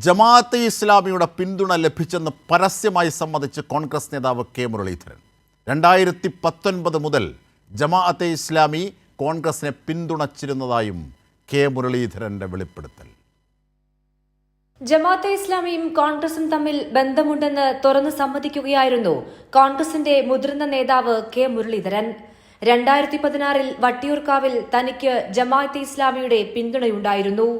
ജമാഅത്തെ ഇസ്ലാമിയുടെ പിന്തുണ ലഭിച്ചെന്ന് പരസ്യമായി സമ്മതിച്ച് കോൺഗ്രസ് നേതാവ് കെ മുരളീധരൻ. 2019 മുതൽ ജമാഅത്തെ ഇസ്ലാമി കോൺഗ്രസിനെ പിന്തുണച്ചിരുന്നതായും കെ മുരളീധരൻ്റെ വെളിപ്പെടുത്തൽ. ജമാഅത്തെ ഇസ്ലാമിയും കോൺഗ്രസും തമ്മിൽ ബന്ധമുണ്ടെന്ന് തുറന്നു സമ്മതിക്കുകയായിരുന്നു കോൺഗ്രസിന്റെ മുതിർന്ന നേതാവ് കെ മുരളീധരൻ. 2016 വട്ടിയൂർക്കാവിൽ തനിക്ക് ജമാഅത്തെ ഇസ്ലാമിയുടെ പിന്തുണയുണ്ടായിരുന്നു.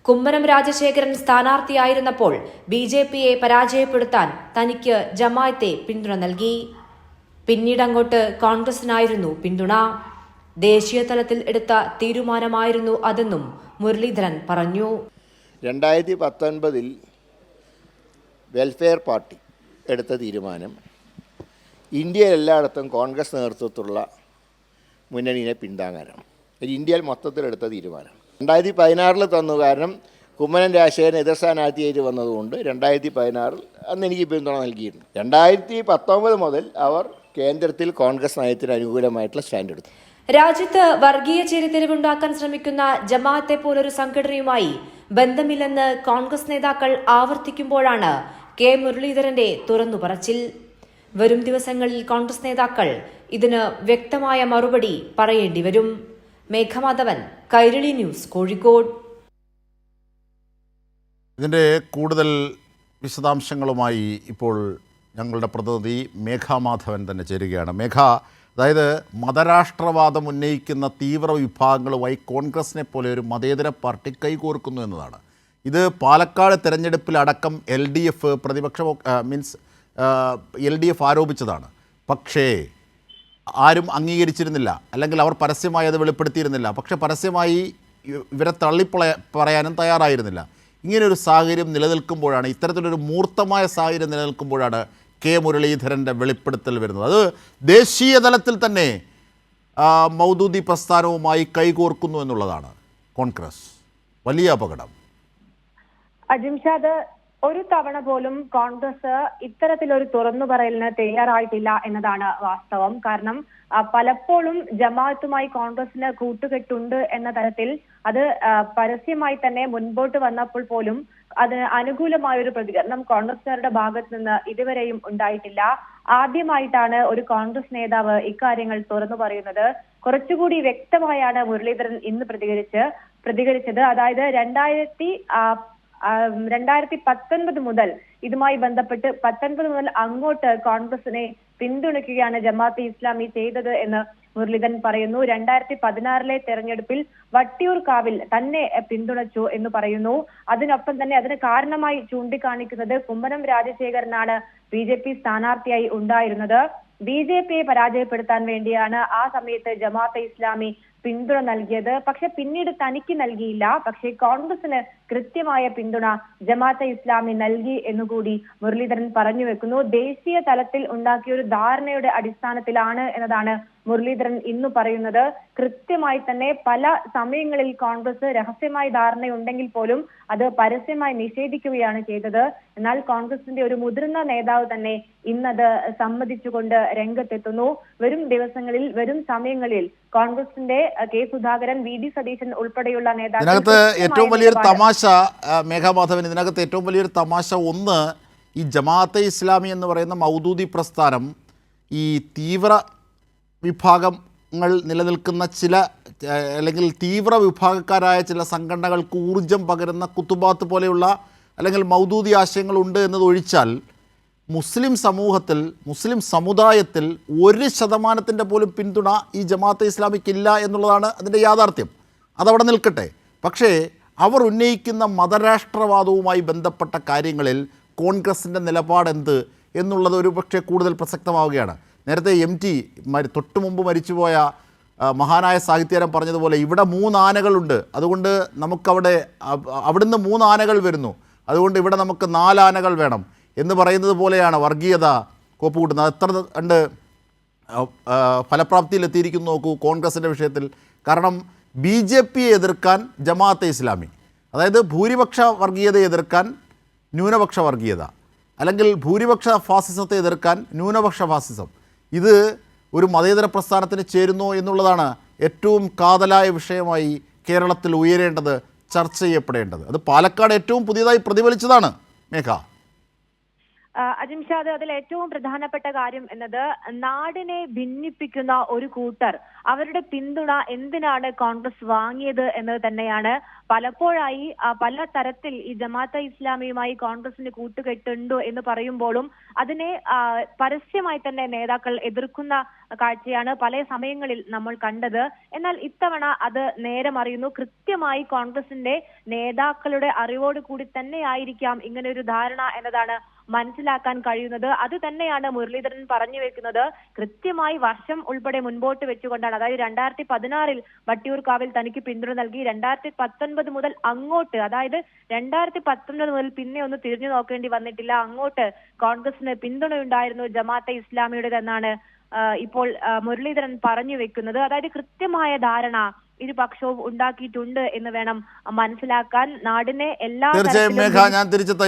കുമ്മനം രാജശേഖരൻ സ്ഥാനാർത്ഥിയായിരുന്നപ്പോൾ ബിജെപിയെ പരാജയപ്പെടുത്താൻ തനിക്ക് ജമാഅത്തെ പിന്തുണ നൽകി. പിന്നീടങ്ങോട്ട് കോൺഗ്രസിനായിരുന്നു പിന്തുണ. ദേശീയ തലത്തിൽ എടുത്ത തീരുമാനമായിരുന്നു അതെന്നും മുരളീധരൻ പറഞ്ഞു. 2019 വെൽഫെയർ പാർട്ടി എടുത്ത തീരുമാനം ഇന്ത്യയിൽ എല്ലായിടത്തും കോൺഗ്രസ് നേതൃത്വത്തിലുള്ള മുന്നണിയെ പിന്താങ്ങാനാണ്. ഇന്ത്യയിൽ മൊത്തത്തിലെടുത്ത തീരുമാനം 2016 തന്നു. കാരണം കുമ്മനം രാജശേഖരൻ എതിർ സ്ഥാനാർത്ഥിയായിട്ട് വന്നതുകൊണ്ട് 2016 അന്ന് എനിക്ക് പിന്തുണ നൽകിയിരുന്നു. 2019 മുതൽ അവർ കേന്ദ്രത്തിൽ കോൺഗ്രസ് നയത്തിന് അനുകൂലമായിട്ടുള്ള സ്റ്റാൻഡ് എടുത്തു. രാജ്യത്ത് വർഗീയ ചേരിതിരിവുണ്ടാക്കാൻ ശ്രമിക്കുന്ന ജമാഅത്തെ പോലൊരു സംഘടനയുമായി ബന്ധമില്ലെന്ന് കോൺഗ്രസ് നേതാക്കൾ ആവർത്തിക്കുമ്പോഴാണ് കെ മുരളീധരന്റെ തുറന്നുപറച്ചിൽ. വരും ദിവസങ്ങളിൽ കോൺഗ്രസ് നേതാക്കൾ ഇതിന് വ്യക്തമായ മറുപടി പറയേണ്ടി വരും. മേഘമാധവൻ, കൈരളി ന്യൂസ്, കോഴിക്കോട്. ഇതിൻ്റെ കൂടുതൽ വിശദാംശങ്ങളുമായി ഇപ്പോൾ ഞങ്ങളുടെ പ്രതിനിധി മേഘമാധവൻ തന്നെ ചേരുകയാണ്. മേഘ, അതായത് മതരാഷ്ട്രവാദം ഉന്നയിക്കുന്ന തീവ്ര വിഭാഗങ്ങളുമായി കോൺഗ്രസിനെ പോലെ ഒരു മതേതര പാർട്ടി കൈകോർക്കുന്നു എന്നതാണ്. ഇത് പാലക്കാട് തെരഞ്ഞെടുപ്പിലടക്കം LDF ആരോപിച്ചതാണ്. പക്ഷേ ആരും അംഗീകരിച്ചിരുന്നില്ല, അല്ലെങ്കിൽ അവർ പരസ്യമായി അത് വെളിപ്പെടുത്തിയിരുന്നില്ല. പക്ഷേ പരസ്യമായി ഇവരെ പറയാനും തയ്യാറായിരുന്നില്ല. ഇങ്ങനെയൊരു സാഹചര്യം നിലനിൽക്കുമ്പോഴാണ്, ഇത്തരത്തിലൊരു മൂർത്തമായ സാഹചര്യം നിലനിൽക്കുമ്പോഴാണ് കെ മുരളീധരൻ്റെ വെളിപ്പെടുത്തൽ വരുന്നത്. അത് ദേശീയ തലത്തിൽ തന്നെ മൗദൂദി പ്രസ്ഥാനവുമായി കൈകോർക്കുന്നു എന്നുള്ളതാണ് കോൺഗ്രസ്. വലിയ അപകടം. അജിംഷാദ്, ഒരു തവണ പോലും കോൺഗ്രസ് ഇത്തരത്തിലൊരു തുറന്നു പറയലിന് തയ്യാറായിട്ടില്ല എന്നതാണ് വാസ്തവം. കാരണം പലപ്പോഴും ജമാഅത്തുമായി കോൺഗ്രസിന് കൂട്ടുകെട്ടുണ്ട് എന്ന തരത്തിൽ അത് പരസ്യമായി തന്നെ മുൻപോട്ട് വന്നപ്പോൾ പോലും അതിന് അനുകൂലമായ ഒരു പ്രതികരണം കോൺഗ്രസുകാരുടെ ഭാഗത്ത് നിന്ന് ഇതുവരെയും ഉണ്ടായിട്ടില്ല. ആദ്യമായിട്ടാണ് ഒരു കോൺഗ്രസ് നേതാവ് ഇക്കാര്യങ്ങൾ തുറന്നു പറയുന്നത്. കുറച്ചുകൂടി വ്യക്തമായാണ് മുരളീധരൻ ഇന്ന് പ്രതികരിച്ചത്. അതായത് 2019 മുതൽ ഇതുമായി ബന്ധപ്പെട്ട് 19 മുതൽ അങ്ങോട്ട് കോൺഗ്രസിനെ പിന്തുണയ്ക്കുകയാണ് ജമാഅത്തെ ഇസ്ലാമി ചെയ്തത് എന്ന് മുരളീധരൻ പറയുന്നു. 2016 തെരഞ്ഞെടുപ്പിൽ വട്ടിയൂർക്കാവിൽ തന്നെ പിന്തുണച്ചു എന്ന് പറയുന്നു. അതിനൊപ്പം തന്നെ അതിന് കാരണമായി ചൂണ്ടിക്കാണിക്കുന്നത് കുമ്മനം രാജശേഖരനാണ് BJP സ്ഥാനാർത്ഥിയായി ഉണ്ടായിരുന്നത്. BJPയെ പരാജയപ്പെടുത്താൻ വേണ്ടിയാണ് ആ സമയത്ത് ജമാഅത്തെ ഇസ്ലാമി പിന്തുണ നൽകിയത്. പക്ഷെ പിന്നീട് തനിക്ക് നൽകിയില്ല. പക്ഷേ കോൺഗ്രസിന് കൃത്യമായ പിന്തുണ ജമാഅത്തെ ഇസ്ലാമി നൽകി എന്നുകൂടി മുരളീധരൻ പറഞ്ഞു വെക്കുന്നു. ദേശീയ തലത്തിൽ ഉണ്ടാക്കിയ ഒരു ധാരണയുടെ അടിസ്ഥാനത്തിലാണ് എന്നതാണ് മുരളീധരൻ ഇന്ന് പറയുന്നത്. കൃത്യമായി തന്നെ പല സമയങ്ങളിൽ കോൺഗ്രസ് രഹസ്യമായ ധാരണയുണ്ടെങ്കിൽ പോലും അത് പരസ്യമായി നിഷേധിക്കുകയാണ് ചെയ്തത്. എന്നാൽ കോൺഗ്രസിന്റെ ഒരു മുതിർന്ന നേതാവ് തന്നെ ഇന്നത് സമ്മതിച്ചുകൊണ്ട് രംഗത്തെത്തുന്നു. വരും ദിവസങ്ങളിൽ, വരും സമയങ്ങളിൽ കോൺഗ്രസിന്റെ കെ സുധാകരൻ, VD സതീശൻ ഉൾപ്പെടെയുള്ള നേതാക്കൾ ഏറ്റവും വലിയൊരു തമാശ മേഘമാധവൻ, ഇതിനകത്ത് ഏറ്റവും വലിയൊരു തമാശ ഒന്ന്, ഈ ജമാഅത്തെ ഇസ്ലാമി എന്ന് പറയുന്ന മൗദൂദി പ്രസ്ഥാനം ഈ തീവ്ര വിഭാഗങ്ങൾ നിലനിൽക്കുന്ന ചില, അല്ലെങ്കിൽ തീവ്ര വിഭാഗക്കാരായ ചില സംഘടനകൾക്ക് ഊർജം പകരുന്ന കുത്തുബാത്ത് പോലെയുള്ള അല്ലെങ്കിൽ മൗദൂദി ആശയങ്ങളുണ്ട് എന്നതൊഴിച്ചാൽ മുസ്ലിം സമൂഹത്തിൽ, മുസ്ലിം സമുദായത്തിൽ 1% പോലും പിന്തുണ ഈ ജമാഅത്തെ ഇസ്ലാമിക്കില്ല എന്നുള്ളതാണ് അതിൻ്റെ യാഥാർത്ഥ്യം. അതവിടെ നിൽക്കട്ടെ. പക്ഷേ അവർ ഉന്നയിക്കുന്ന മതരാഷ്ട്രവാദവുമായി ബന്ധപ്പെട്ട കാര്യങ്ങളിൽ കോൺഗ്രസിൻ്റെ നിലപാടെന്ത് എന്നുള്ളത് ഒരു പക്ഷേ കൂടുതൽ പ്രസക്തമാവുകയാണ്. നേരത്തെ MT തൊട്ടു മുമ്പ് മരിച്ചുപോയ മഹാനായ സാഹിത്യകാരൻ പറഞ്ഞതുപോലെ ഇവിടെ 3 ആനകളുണ്ട്, അതുകൊണ്ട് അവിടുന്ന് 3 ആനകൾ വരുന്നു, അതുകൊണ്ട് ഇവിടെ നമുക്ക് 4 ആനകൾ വേണം എന്ന് പറയുന്നത് പോലെയാണ് വർഗീയത കോപ്പുകൂട്ടുന്നത്. എത്ര കണ്ട് ഫലപ്രാപ്തിയിലെത്തിയിരിക്കുന്നു നോക്കൂ കോൺഗ്രസിൻ്റെ വിഷയത്തിൽ. കാരണം BJPയെ എതിർക്കാൻ ജമാഅത്തെ ഇസ്ലാമി, അതായത് ഭൂരിപക്ഷ വർഗീയതയെ എതിർക്കാൻ ന്യൂനപക്ഷ വർഗീയത, അല്ലെങ്കിൽ ഭൂരിപക്ഷ ഫാസിസത്തെ എതിർക്കാൻ ന്യൂനപക്ഷ ഫാസിസം, ഇത് ഒരു മതേതര പ്രസ്ഥാനത്തിന് ചേരുന്നു എന്നുള്ളതാണ് ഏറ്റവും കാതലായ വിഷയമായി കേരളത്തിൽ ഉയരേണ്ടത്, ചർച്ച ചെയ്യപ്പെടേണ്ടത്? അത് പാലക്കാട് ഏറ്റവും പുതിയതായി പ്രതിഫലിച്ചതാണ് മേഘ. അജിംഷാദ്, അതിൽ ഏറ്റവും പ്രധാനപ്പെട്ട കാര്യം എന്നത് നാടിനെ ഭിന്നിപ്പിക്കുന്ന ഒരു കൂട്ടർ അവരുടെ പിന്തുണ എന്തിനാണ് കോൺഗ്രസ് വാങ്ങിയത് എന്നത് തന്നെയാണ്. പലപ്പോഴായി പല തരത്തിൽ ഈ ജമാഅത്തെ ഇസ്ലാമിയുമായി കോൺഗ്രസിന് കൂട്ടുകെട്ടുണ്ടോ എന്ന് പറയുമ്പോഴും അതിനെ പരസ്യമായി തന്നെ നേതാക്കൾ എതിർക്കുന്ന കാഴ്ചയാണ് പല സമയങ്ങളിൽ നമ്മൾ കണ്ടത്. എന്നാൽ ഇത്തവണ അത് നേരെ മറിയുന്നു. കൃത്യമായി കോൺഗ്രസിന്റെ നേതാക്കളുടെ അറിവോട് കൂടി തന്നെയായിരിക്കാം ഇങ്ങനെ ഒരു ധാരണ എന്നതാണ് മനസ്സിലാക്കാൻ കഴിയുന്നത്. അത് തന്നെയാണ് മുരളീധരൻ പറഞ്ഞു വെക്കുന്നത്. കൃത്യമായി വർഷം ഉൾപ്പെടെ മുൻപോട്ട് വെച്ചുകൊണ്ടാണ്, അതായത് 2016 വട്ടിയൂർക്കാവിൽ തനിക്ക് പിന്തുണ നൽകി, 2019 മുതൽ അങ്ങോട്ട്, അതായത് 2019 മുതൽ പിന്നെ ഒന്ന് തിരിഞ്ഞു നോക്കേണ്ടി വന്നിട്ടില്ല, അങ്ങോട്ട് കോൺഗ്രസിന് പിന്തുണയുണ്ടായിരുന്നു ജമാഅത്തെ ഇസ്ലാമിയുടേതെന്നാണ് ഇപ്പോൾ മുരളീധരൻ പറഞ്ഞു വെക്കുന്നത്. അതായത് കൃത്യമായ ധാരണ ഇരുപക്ഷവും ഉണ്ടാക്കിയിട്ടുണ്ട് എന്ന് വേണം മനസ്സിലാക്കാൻ. നാടിനെ എല്ലാ തീർച്ചയായും മേഘ, ഞാൻ തിരിച്ചെത്താം.